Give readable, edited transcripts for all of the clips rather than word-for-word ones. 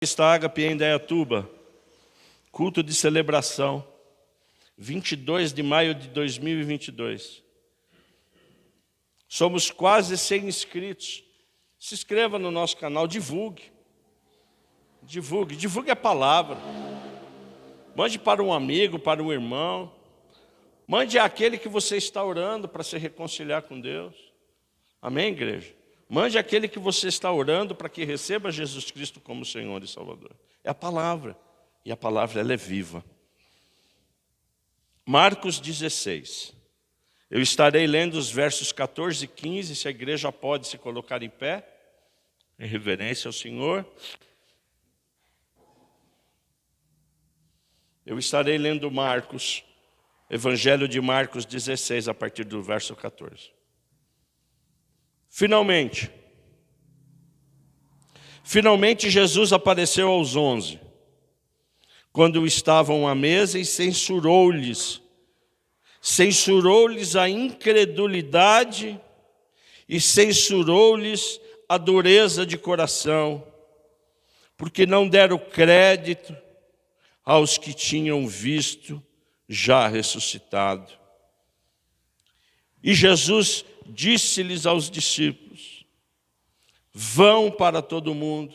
Está Ágape em Indaiatuba, culto de celebração, 22 de maio de 2022. Somos quase 100 inscritos. Se inscreva no nosso canal, divulgue a palavra. Mande para um amigo, para um irmão. Mande àquele que você está orando para se reconciliar com Deus. Amém, igreja? Mande àquele que você está orando para que receba Jesus Cristo como Senhor e Salvador. É a palavra. E a palavra, ela é viva. Marcos 16. Eu estarei lendo os versos 14 e 15, se a igreja pode se colocar em pé, em reverência ao Senhor. Eu estarei lendo Marcos, Evangelho de Marcos 16, a partir do verso 14. Finalmente Jesus apareceu aos 11, quando estavam à mesa, e censurou-lhes a incredulidade e censurou-lhes a dureza de coração, porque não deram crédito aos que tinham visto já ressuscitado. E Jesus disse-lhes aos discípulos: vão para todo mundo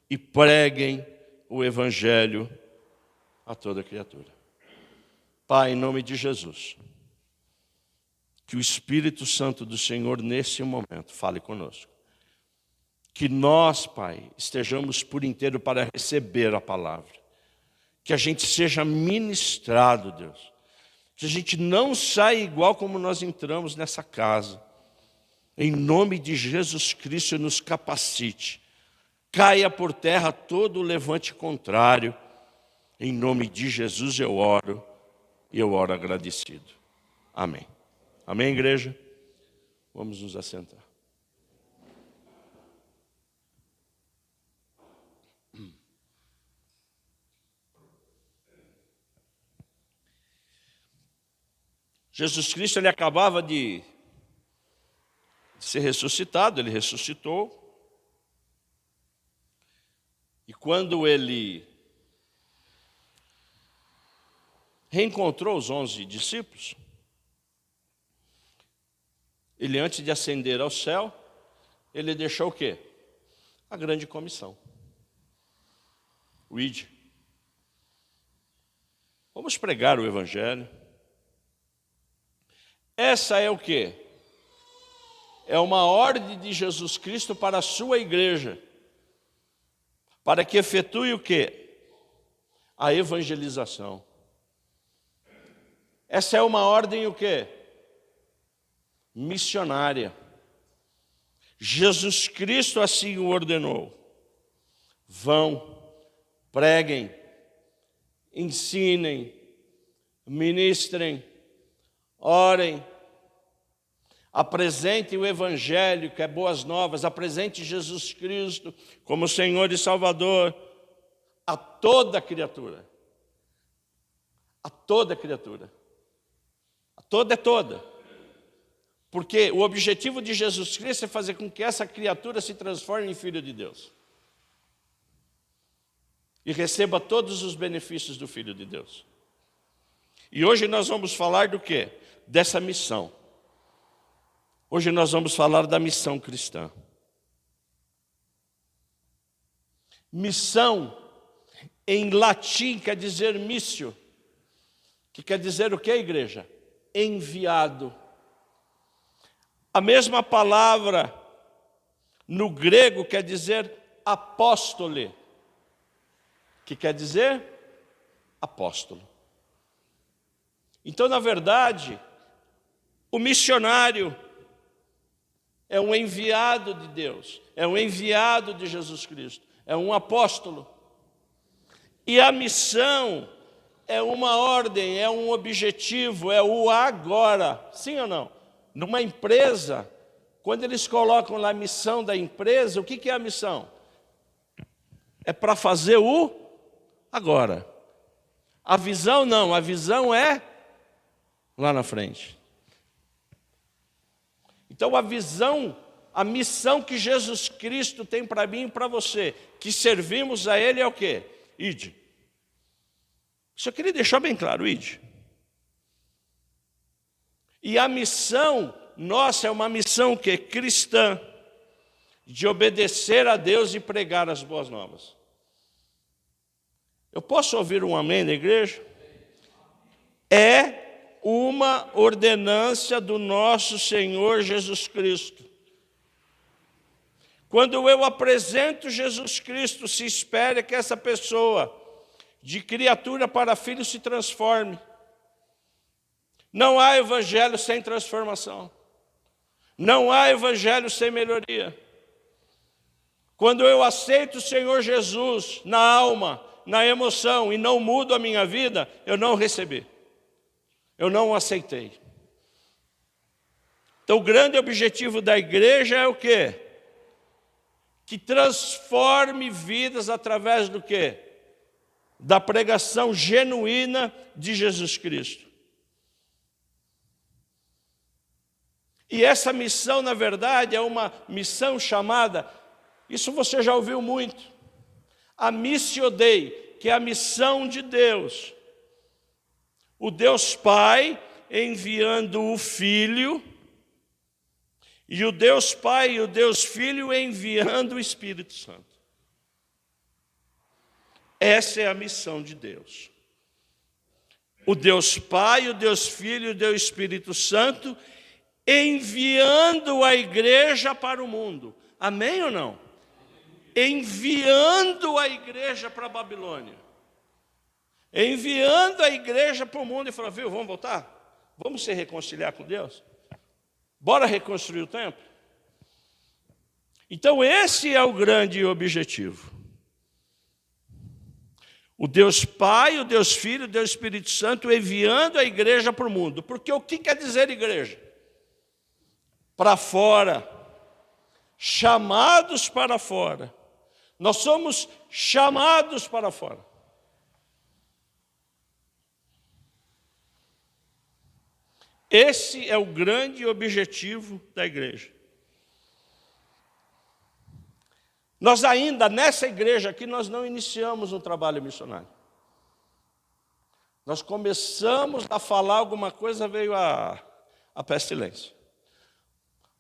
e preguem o Evangelho a toda criatura. Pai, em nome de Jesus, que o Espírito Santo do Senhor nesse momento fale conosco. Que nós, Pai, estejamos por inteiro para receber a palavra. Que a gente seja ministrado, Deus. Que a gente não saia igual como nós entramos nessa casa. Em nome de Jesus Cristo, nos capacite. Caia por terra todo o levante contrário. Em nome de Jesus eu oro, e eu oro agradecido. Amém. Amém, igreja? Vamos nos assentar. Jesus Cristo, ele acabava de ser ressuscitado, ele ressuscitou. E quando ele reencontrou os 11 discípulos, ele, antes de ascender ao céu, ele deixou o quê? A grande comissão. O ide. Vamos pregar o Evangelho. Essa é o quê? É uma ordem de Jesus Cristo para a sua igreja, para que efetue o quê? A evangelização. Essa é uma ordem o quê? Missionária. Jesus Cristo assim o ordenou. Vão, preguem, ensinem, ministrem, orem, apresente o Evangelho, que é boas novas, apresente Jesus Cristo como Senhor e Salvador a toda criatura. A toda criatura. A toda é toda. Porque o objetivo de Jesus Cristo é fazer com que essa criatura se transforme em filho de Deus. E receba todos os benefícios do Filho de Deus. E hoje nós vamos falar do quê? Dessa missão. Hoje nós vamos falar da missão cristã. Missão, em latim, quer dizer missio, que quer dizer o quê, igreja? Enviado. A mesma palavra no grego quer dizer apóstole, que quer dizer apóstolo. Então, na verdade, o missionário é um enviado de Deus, é um enviado de Jesus Cristo, é um apóstolo. E a missão é uma ordem, é um objetivo, é o agora. Sim ou não? Numa empresa, quando eles colocam lá a missão da empresa, o que é a missão? É para fazer o agora. A visão não, a visão é lá na frente. Então a visão a missão que Jesus Cristo tem para mim e para você, que servimos a Ele é o quê? Ide. Só queria deixar bem claro, ide. E a missão nossa é uma missão que é cristã, de obedecer a Deus e pregar as boas novas. Eu posso ouvir um amém da igreja? É uma ordenança do nosso Senhor Jesus Cristo. Quando eu apresento Jesus Cristo, se espera que essa pessoa, de criatura para filho, se transforme. Não há evangelho sem transformação. Não há evangelho sem melhoria. Quando eu aceito o Senhor Jesus na alma, na emoção, e não mudo a minha vida, eu não recebi. Eu não o aceitei. Então o grande objetivo da igreja é o quê? Que transforme vidas através do quê? Da pregação genuína de Jesus Cristo. E essa missão, na verdade, é uma missão chamada, isso você já ouviu muito, a Missio Dei, que é a missão de Deus. O Deus Pai enviando o Filho, e o Deus Pai e o Deus Filho enviando o Espírito Santo. Essa é a missão de Deus. O Deus Pai, o Deus Filho e o Deus Espírito Santo enviando a igreja para o mundo. Amém ou não? Enviando a igreja para a Babilônia. Enviando a igreja para o mundo e falando, viu, vamos voltar? Vamos se reconciliar com Deus? Bora reconstruir o templo? Então esse é o grande objetivo. O Deus Pai, o Deus Filho, o Deus Espírito Santo enviando a igreja para o mundo. Porque o que quer dizer igreja? Para fora, chamados para fora. Nós somos chamados para fora. Esse é o grande objetivo da igreja. Nós ainda, nessa igreja aqui, nós não iniciamos um trabalho missionário. Nós começamos a falar alguma coisa, veio a pestilência.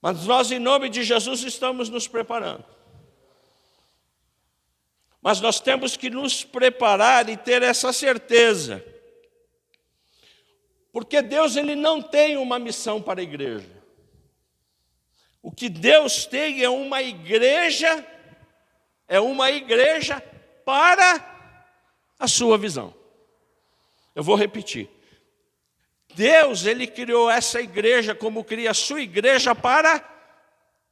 Mas nós, em nome de Jesus, estamos nos preparando. Mas nós temos que nos preparar e ter essa certeza. Porque Deus, ele não tem uma missão para a igreja. O que Deus tem é uma igreja para a sua visão. Eu vou repetir. Deus, ele criou essa igreja como cria a sua igreja para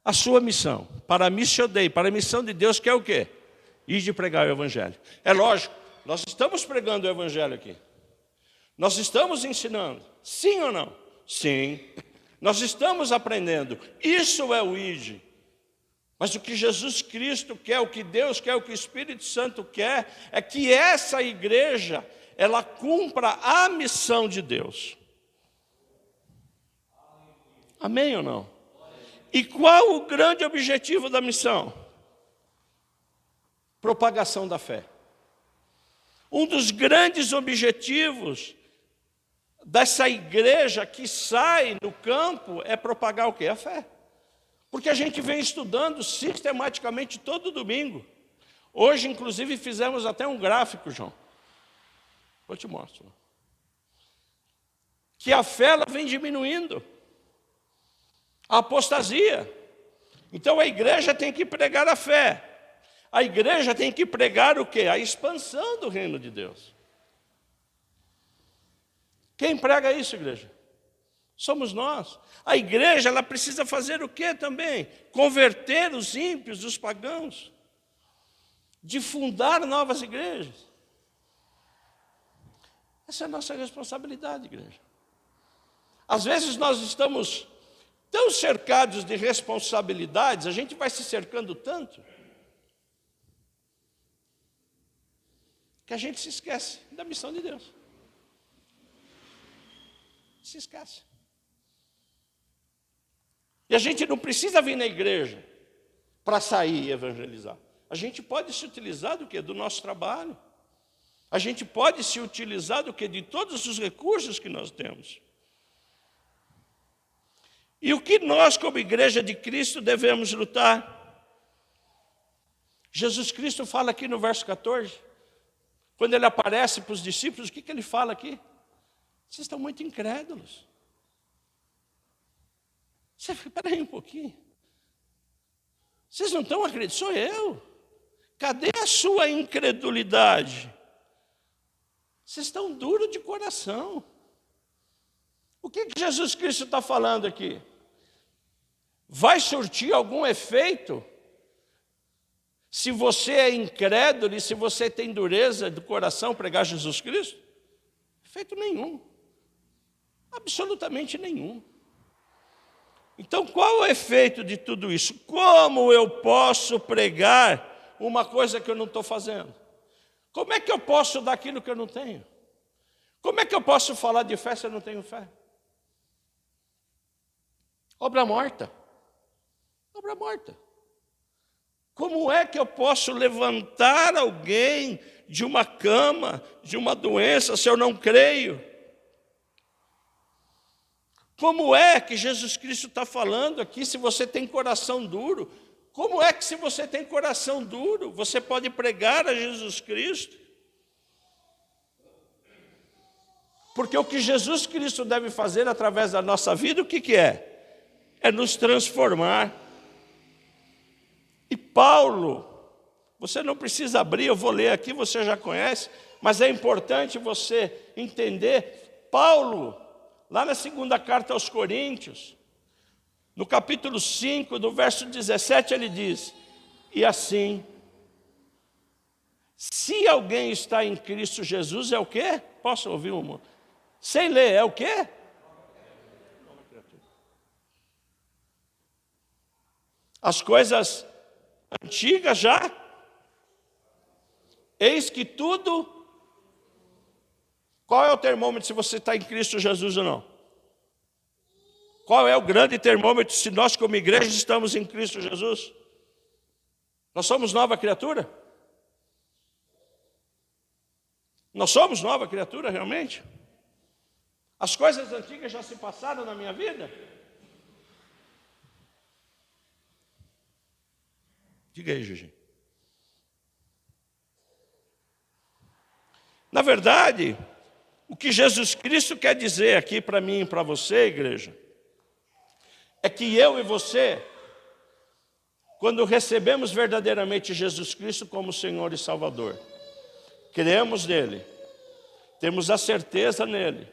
a sua missão, para a Missio Dei, para a missão de Deus, que é o quê? Ir de pregar o evangelho. É lógico, nós estamos pregando o evangelho aqui. Nós estamos ensinando, sim ou não? Sim. Nós estamos aprendendo. Isso é o ID. Mas o que Jesus Cristo quer, o que Deus quer, o que o Espírito Santo quer, é que essa igreja, ela cumpra a missão de Deus. Amém ou não? E qual o grande objetivo da missão? Propagação da fé. Um dos grandes objetivos dessa igreja que sai no campo é propagar o quê? A fé. Porque a gente vem estudando sistematicamente todo domingo. Hoje, inclusive, fizemos até um gráfico, João. Eu te mostro. Que a fé ela vem diminuindo. A apostasia. Então a igreja tem que pregar a fé. A igreja tem que pregar o quê? A expansão do reino de Deus. Quem prega isso, igreja? Somos nós. A igreja, ela precisa fazer o quê também? Converter os ímpios, os pagãos. De fundar novas igrejas. Essa é a nossa responsabilidade, igreja. Às vezes nós estamos tão cercados de responsabilidades, a gente vai se cercando tanto, que a gente se esquece da missão de Deus. Se esquece. E a gente não precisa vir na igreja para sair e evangelizar. A gente pode se utilizar do quê? Do nosso trabalho. A gente pode se utilizar do quê? De todos os recursos que nós temos. E o que nós, como igreja de Cristo, devemos lutar? Jesus Cristo fala aqui no verso 14, quando ele aparece para os discípulos, o que ele fala aqui? Vocês estão muito incrédulos. Você fica, peraí um pouquinho. Vocês não estão acreditando? Sou eu. Cadê a sua incredulidade? Vocês estão duros de coração. O que Jesus Cristo está falando aqui? Vai surtir algum efeito se você é incrédulo e se você tem dureza do coração pregar Jesus Cristo? Efeito nenhum. Absolutamente nenhum. Então, qual é o efeito de tudo isso? Como eu posso pregar uma coisa que eu não estou fazendo? Como é que eu posso dar aquilo que eu não tenho? Como é que eu posso falar de fé se eu não tenho fé? Obra morta. Obra morta. Como é que eu posso levantar alguém de uma cama, de uma doença, se eu não creio? Como é que Jesus Cristo está falando aqui, se você tem coração duro? Como é que, se você tem coração duro, você pode pregar a Jesus Cristo? Porque o que Jesus Cristo deve fazer através da nossa vida, o que é? É nos transformar. E Paulo, você não precisa abrir, eu vou ler aqui, você já conhece, mas é importante você entender. Paulo, lá na segunda carta aos Coríntios, no capítulo 5, no verso 17, ele diz: e assim, se alguém está em Cristo Jesus, é o quê? Posso ouvir uma? Sem ler, é o quê? As coisas antigas já, eis que tudo. Qual é o termômetro se você está em Cristo Jesus ou não? Qual é o grande termômetro se nós como igreja estamos em Cristo Jesus? Nós somos nova criatura? Nós somos nova criatura realmente? As coisas antigas já se passaram na minha vida? Diga aí, Gigi. Na verdade, o que Jesus Cristo quer dizer aqui para mim e para você, igreja, é que eu e você, quando recebemos verdadeiramente Jesus Cristo como Senhor e Salvador, cremos nele, temos a certeza nele,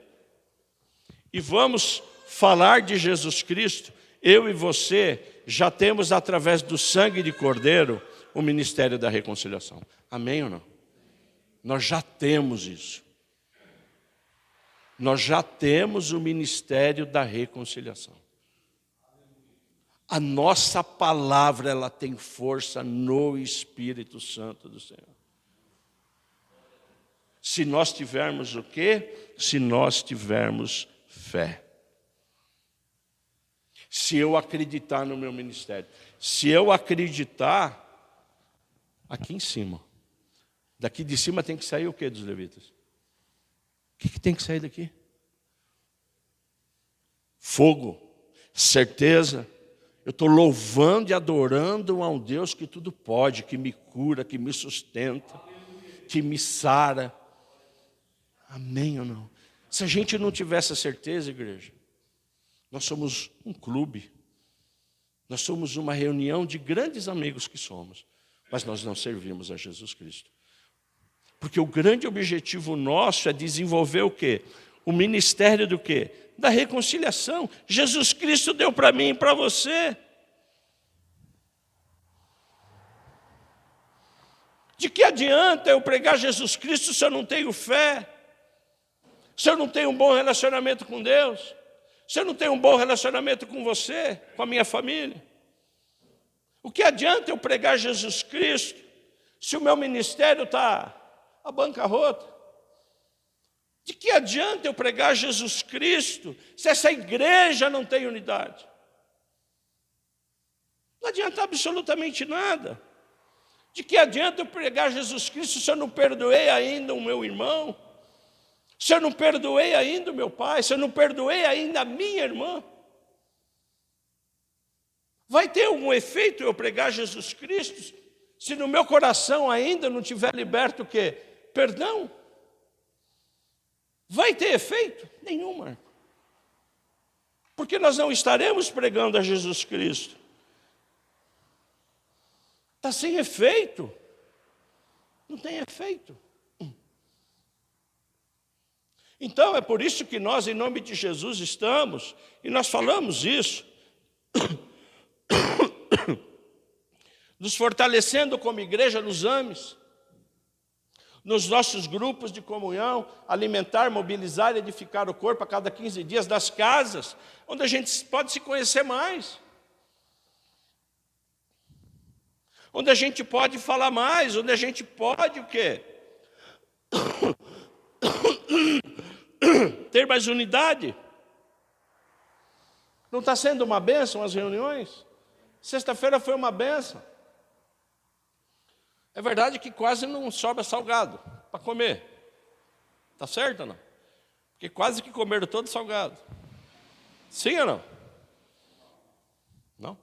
e vamos falar de Jesus Cristo, eu e você já temos, através do sangue de Cordeiro, o ministério da reconciliação. Amém ou não? Nós já temos isso. Nós já temos o ministério da reconciliação. A nossa palavra, ela tem força no Espírito Santo do Senhor. Se nós tivermos o quê? Se nós tivermos fé. Se eu acreditar no meu ministério. Se eu acreditar, aqui em cima. Daqui de cima tem que sair o quê dos levitas? O que tem que sair daqui? Fogo, certeza. Eu estou louvando e adorando a um Deus que tudo pode, que me cura, que me sustenta, que me sara. Amém ou não? Se a gente não tiver essa certeza, igreja, nós somos um clube, nós somos uma reunião de grandes amigos que somos, mas nós não servimos a Jesus Cristo. Porque o grande objetivo nosso é desenvolver o quê? O ministério do quê? Da reconciliação. Jesus Cristo deu para mim e para você. De que adianta eu pregar Jesus Cristo se eu não tenho fé? Se eu não tenho um bom relacionamento com Deus? Se eu não tenho um bom relacionamento com você, com a minha família? O que adianta eu pregar Jesus Cristo se o meu ministério está à bancarrota? De que adianta eu pregar Jesus Cristo se essa igreja não tem unidade? Não adianta absolutamente nada. De que adianta eu pregar Jesus Cristo se eu não perdoei ainda o meu irmão? Se eu não perdoei ainda o meu pai? Se eu não perdoei ainda a minha irmã? Vai ter algum efeito eu pregar Jesus Cristo se no meu coração ainda não tiver liberto o quê? Perdão? Vai ter efeito? Nenhum, Marco. Porque nós não estaremos pregando a Jesus Cristo. Está sem efeito. Não tem efeito. Então, é por isso que nós, em nome de Jesus, estamos, e nós falamos isso, nos fortalecendo como igreja nos AMES, nos nossos grupos de comunhão, alimentar, mobilizar e edificar o corpo a cada 15 dias, das casas, onde a gente pode se conhecer mais, onde a gente pode falar mais, onde a gente pode o quê? Ter mais unidade. Não está sendo uma bênção as reuniões? Sexta-feira foi uma bênção. É verdade que quase não sobra salgado para comer. Está certo ou não? Porque quase que comeram todo salgado. Sim ou não? Não?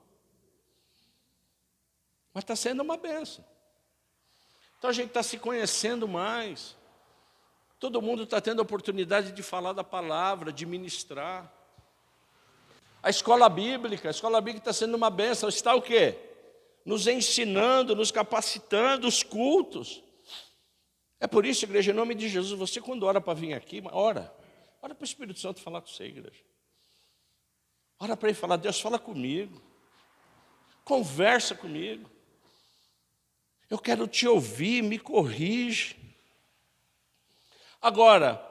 Mas está sendo uma bênção. Então a gente está se conhecendo mais. Todo mundo está tendo a oportunidade de falar da palavra, de ministrar. A escola bíblica está sendo uma bênção. Está o quê? Nos ensinando, nos capacitando, os cultos. É por isso, igreja, em nome de Jesus, você quando ora para vir aqui, ora para o Espírito Santo falar com você, igreja. Ora para ele falar, Deus, fala comigo. Conversa comigo. Eu quero te ouvir, me corrige. Agora,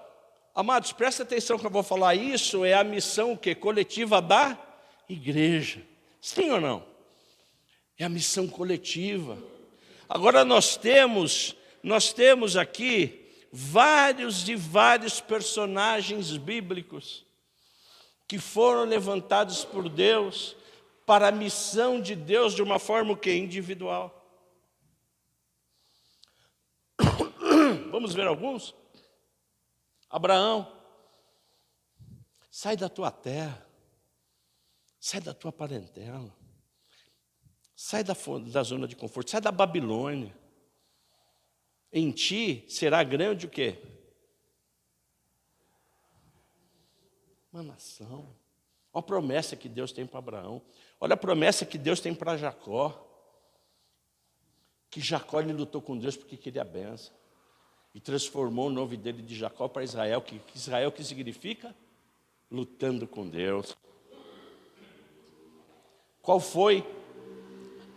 amados, presta atenção que eu vou falar, isso é a missão o quê? Coletiva da igreja. Sim ou não? É a missão coletiva. Agora nós temos aqui vários personagens bíblicos que foram levantados por Deus para a missão de Deus de uma forma o quê? Individual. Vamos ver alguns? Abraão, sai da tua terra, sai da tua parentela, sai da zona de conforto, sai da Babilônia. Em ti será grande o quê? Uma nação. Olha a promessa que Deus tem para Abraão. Olha a promessa que Deus tem para Jacó. Que Jacó ele lutou com Deus porque queria a bênção. E transformou o nome dele de Jacó para Israel. Que Israel que significa? Lutando com Deus. Qual foi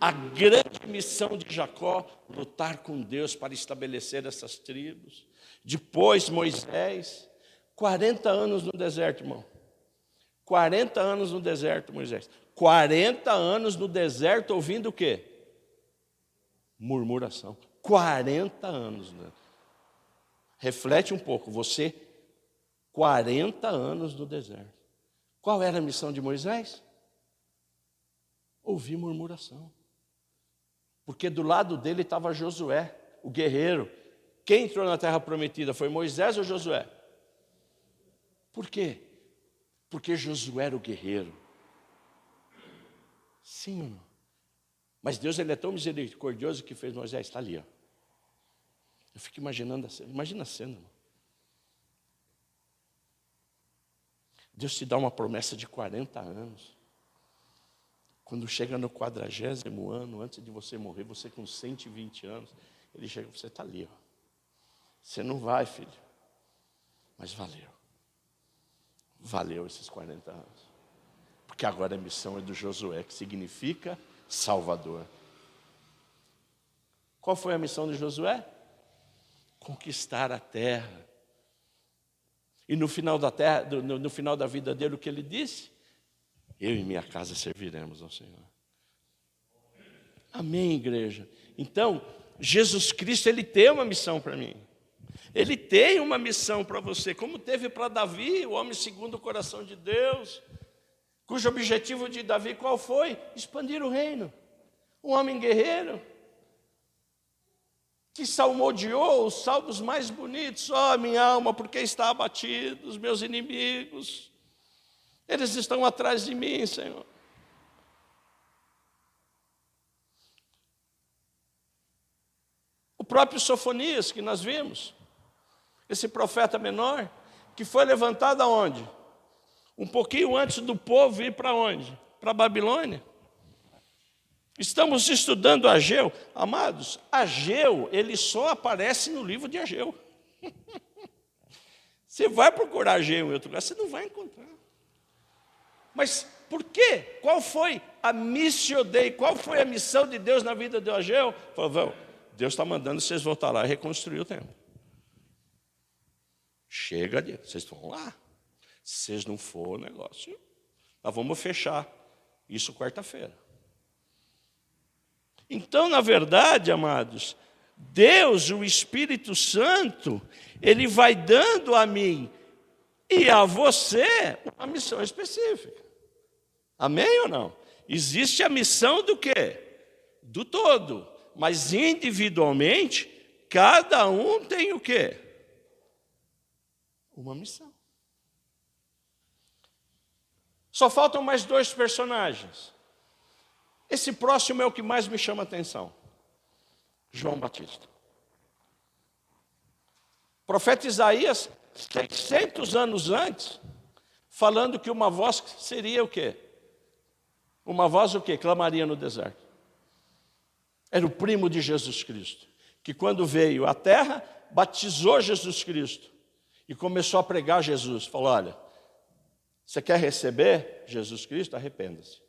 a grande missão de Jacó? Lutar com Deus para estabelecer essas tribos. Depois Moisés, 40 anos no deserto, irmão. 40 anos no deserto, Moisés. 40 anos no deserto ouvindo o quê? Murmuração. 40 anos, né? Reflete um pouco, você, 40 anos no deserto. Qual era a missão de Moisés? Ouvir murmuração. Porque do lado dele estava Josué, o guerreiro. Quem entrou na terra prometida? Foi Moisés ou Josué? Por quê? Porque Josué era o guerreiro. Sim ou não? Mas Deus ele é tão misericordioso que fez Moisés, está ali, ó. Eu fico imaginando a cena. Imagina a cena, irmão. Deus te dá uma promessa de 40 anos. Quando chega no 40º ano, antes de você morrer, você com 120 anos, ele chega, você está ali, ó. Você não vai, filho. Mas valeu. Valeu esses 40 anos. Porque agora a missão é do Josué, que significa Salvador. Qual foi a missão de Josué? Conquistar a terra. E no final da terra, no final da vida dele, o que ele disse? Eu e minha casa serviremos ao Senhor. Amém, igreja? Então, Jesus Cristo, ele tem uma missão para mim. Ele tem uma missão para você, como teve para Davi, o homem segundo o coração de Deus, cujo objetivo de Davi qual foi? Expandir o reino. um homem guerreiro, que salmodiou os salmos mais bonitos. Ó, minha alma, porque está abatido, os meus inimigos, eles estão atrás de mim, Senhor. O próprio Sofonias, que nós vimos, esse profeta menor, que foi levantado aonde? Um pouquinho antes do povo ir para onde? Para a Babilônia. Estamos estudando Ageu. Amados, Ageu, ele só aparece no livro de Ageu. Você vai procurar Ageu em outro lugar, você não vai encontrar. Mas por quê? Qual foi a missio Dei? Qual foi a missão de Deus na vida de Ageu? Falou, Deus está mandando vocês voltar lá e reconstruir o templo. Chega de, vocês vão lá. Se vocês não for o negócio, nós vamos fechar isso quarta-feira. Então, na verdade, amados, Deus, o Espírito Santo, Ele vai dando a mim e a você uma missão específica. Amém ou não? Existe a missão do quê? Do todo. Mas individualmente, cada um tem o quê? Uma missão. Só faltam mais 2 personagens. Esse próximo é o que mais me chama a atenção. João Batista. O profeta Isaías, 600 anos antes, falando que uma voz seria o quê? Uma voz o quê? Clamaria no deserto. Era o primo de Jesus Cristo, que quando veio à terra, batizou Jesus Cristo e começou a pregar Jesus. Falou, olha, você quer receber Jesus Cristo? Arrependa-se.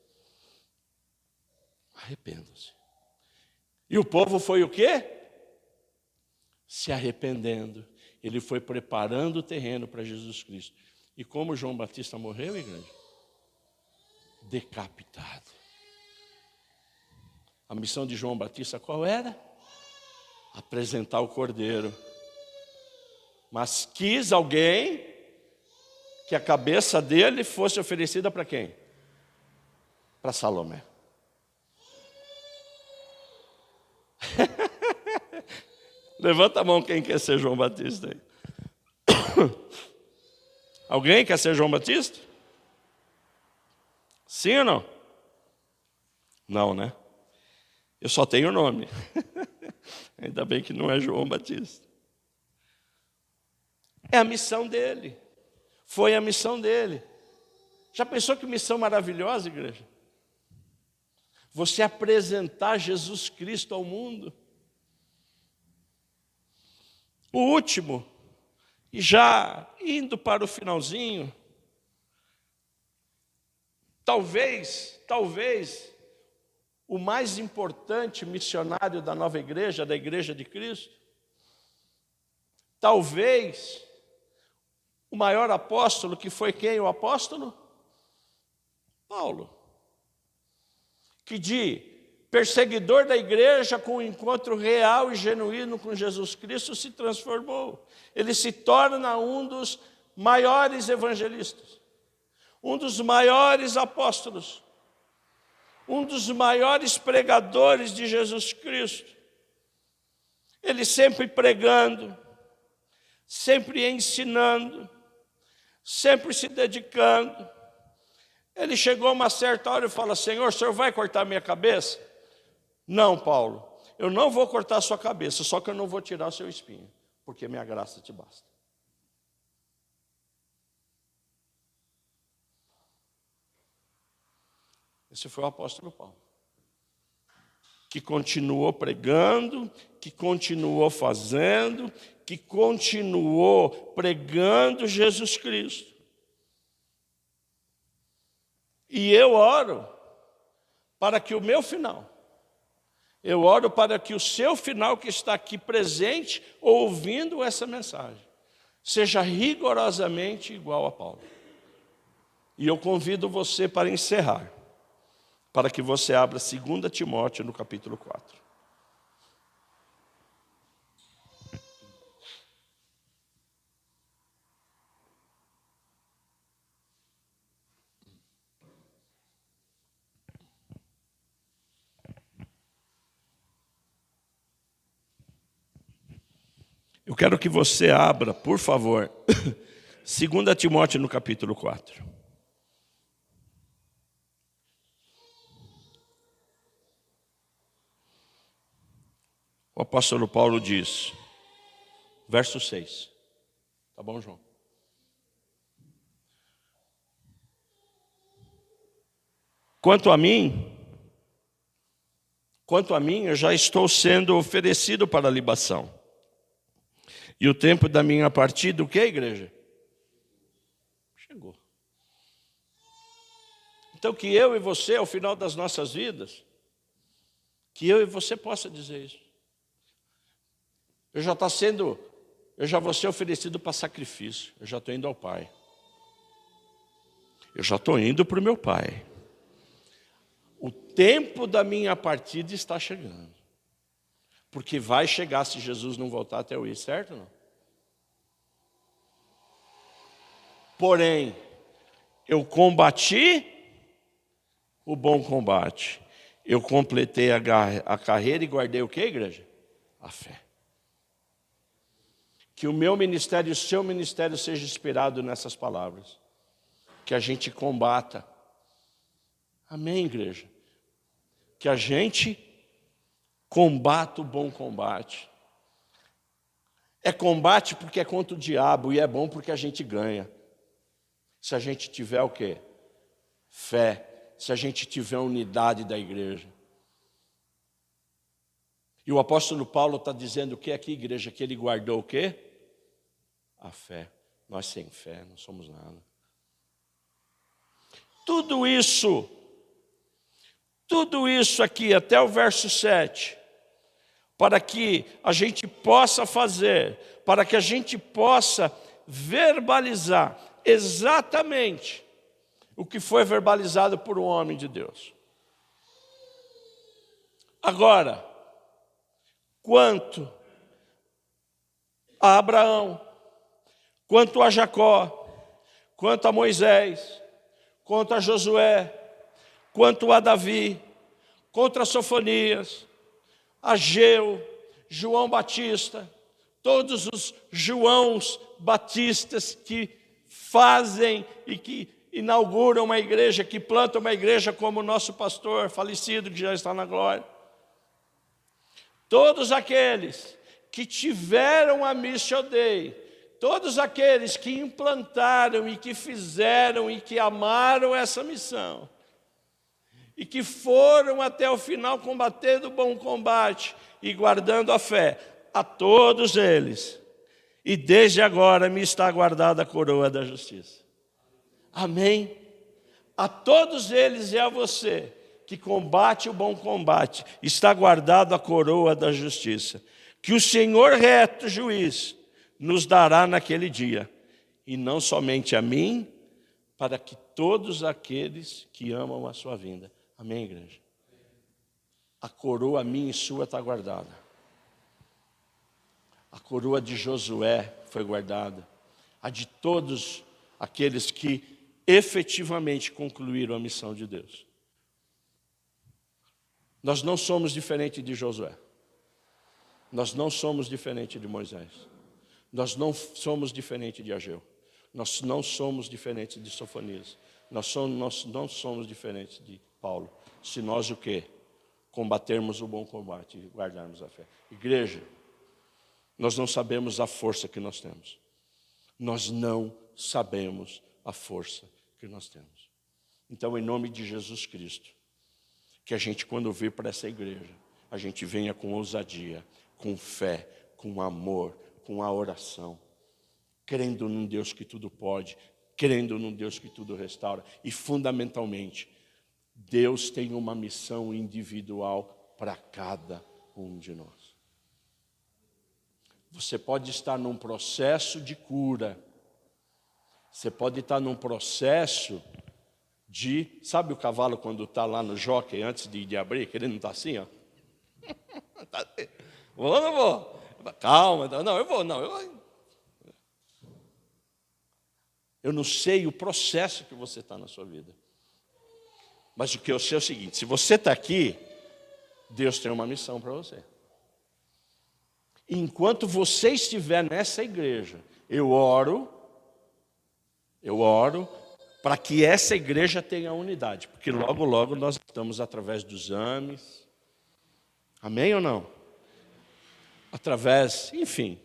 Arrependa-se. E o povo foi o quê? Se arrependendo. Ele foi preparando o terreno para Jesus Cristo. E como João Batista morreu, igreja? Decapitado. A missão de João Batista qual era? Apresentar o Cordeiro. Mas quis alguém que a cabeça dele fosse oferecida para quem? Para Salomé. Levanta a mão quem quer ser João Batista aí. Alguém quer ser João Batista? Sim ou não? Não, né? Eu só tenho o nome. Ainda bem que não é João Batista. É a missão dele. Foi a missão dele. Já pensou que missão maravilhosa, igreja? Você apresentar Jesus Cristo ao mundo. O último, e já indo para o finalzinho, talvez, o mais importante missionário da nova igreja, da igreja de Cristo, talvez o maior apóstolo, que foi quem? O apóstolo? Paulo. Que de perseguidor da igreja, com um encontro real e genuíno com Jesus Cristo, se transformou. Ele se torna um dos maiores evangelistas, um dos maiores apóstolos, um dos maiores pregadores de Jesus Cristo. Ele sempre pregando, sempre ensinando, sempre se dedicando. Ele chegou a uma certa hora e fala, Senhor, o Senhor vai cortar minha cabeça? Não, Paulo, eu não vou cortar a sua cabeça, só que eu não vou tirar o seu espinho, porque minha graça te basta. Esse foi o apóstolo Paulo, que continuou pregando, que continuou fazendo, que continuou pregando Jesus Cristo. E eu oro para que o meu final, eu oro para que o seu final que está aqui presente, ouvindo essa mensagem, seja rigorosamente igual a Paulo. E eu convido você para encerrar, para que você abra 2 Timóteo no capítulo 4. Eu quero que você abra, por favor, 2 Timóteo no capítulo 4. O apóstolo Paulo diz, verso 6. Tá bom, João? Quanto a mim, eu já estou sendo oferecido para a libação. E o tempo da minha partida, o que, igreja? Chegou. Então que eu e você, ao final das nossas vidas, que eu e você possa dizer isso. Eu já vou ser oferecido para sacrifício. Eu já estou indo ao Pai. Eu já estou indo para o meu Pai. O tempo da minha partida está chegando. Porque vai chegar se Jesus não voltar até eu ir, certo ou não? Porém, eu combati o bom combate. Eu completei a carreira e guardei o que, igreja? A fé. Que o meu ministério e o seu ministério seja inspirado nessas palavras. Que a gente combata. Amém, igreja? Que a gente combata o bom combate. É combate porque é contra o diabo e é bom porque a gente ganha. Se a gente tiver o quê? Fé. Se a gente tiver unidade da igreja. E o apóstolo Paulo está dizendo o que aqui, igreja? Que ele guardou o quê? A fé. Nós sem fé não somos nada. Tudo isso aqui, até o verso 7, para que a gente possa fazer, para que a gente possa verbalizar exatamente o que foi verbalizado por um homem de Deus. Agora, quanto a Abraão, quanto a Jacó, quanto a Moisés, quanto a Josué, quanto a Davi, contra Sofonias, Ageu, João Batista, todos os Joãos Batistas que fazem e que inauguram uma igreja, que plantam uma igreja como o nosso pastor falecido, que já está na glória. Todos aqueles que tiveram a Mission Day, todos aqueles que implantaram e que fizeram e que amaram essa missão, e que foram até o final combatendo o bom combate e guardando a fé, a todos eles, e desde agora me está guardada a coroa da justiça. Amém? A todos eles e a você, que combate o bom combate, está guardado a coroa da justiça, que o Senhor reto juiz nos dará naquele dia, e não somente a mim, para que todos aqueles que amam a sua vinda. Amém, igreja? A coroa minha e sua está guardada. A coroa de Josué foi guardada. A de todos aqueles que efetivamente concluíram a missão de Deus. Nós não somos diferentes de Josué. Nós não somos diferentes de Moisés. Nós não somos diferentes de Ageu. Nós não somos diferentes de Sofonias. Nós não somos diferentes de Paulo. Se nós o quê? Combatermos o bom combate e guardarmos a fé. Igreja, nós não sabemos a força que nós temos. Nós não sabemos a força que nós temos. Então, em nome de Jesus Cristo, que a gente, quando vir para essa igreja, a gente venha com ousadia, com fé, com amor, com a oração, crendo num Deus que tudo pode, crendo num Deus que tudo restaura. E, fundamentalmente, Deus tem uma missão individual para cada um de nós. Você pode estar num processo de cura. Você pode estar num processo de... Sabe o cavalo quando está lá no jockey antes de abrir, que ele não está assim, ó? Vou ou não vou? Calma, não, eu vou, não. Eu não sei o processo que você está na sua vida. Mas o que eu sei é o seguinte, se você está aqui, Deus tem uma missão para você. Enquanto você estiver nessa igreja, eu oro para que essa igreja tenha unidade, porque logo, logo nós estamos através dos AMEs, amém ou não? Através, enfim,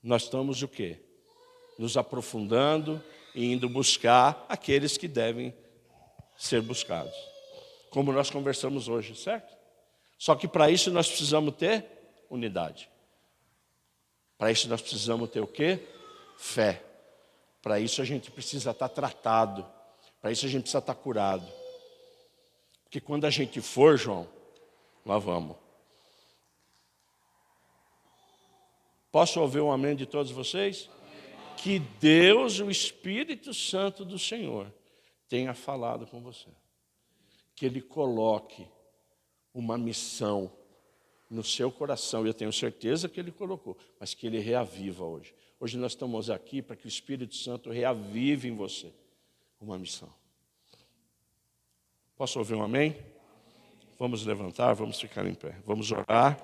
nós estamos o quê? Nos aprofundando e indo buscar aqueles que devem ser buscados. Como nós conversamos hoje, certo? Só que para isso nós precisamos ter unidade. Para isso nós precisamos ter o quê? Fé. Para isso a gente precisa estar tratado. Para isso a gente precisa estar curado. Porque quando a gente for, João, nós vamos. Posso ouvir um amém de todos vocês? Que Deus, o Espírito Santo do Senhor, tenha falado com você. Que Ele coloque uma missão no seu coração. Eu tenho certeza que Ele colocou, mas que Ele reaviva hoje. Hoje nós estamos aqui para que o Espírito Santo reavive em você uma missão. Posso ouvir um amém? Vamos levantar, vamos ficar em pé. Vamos orar.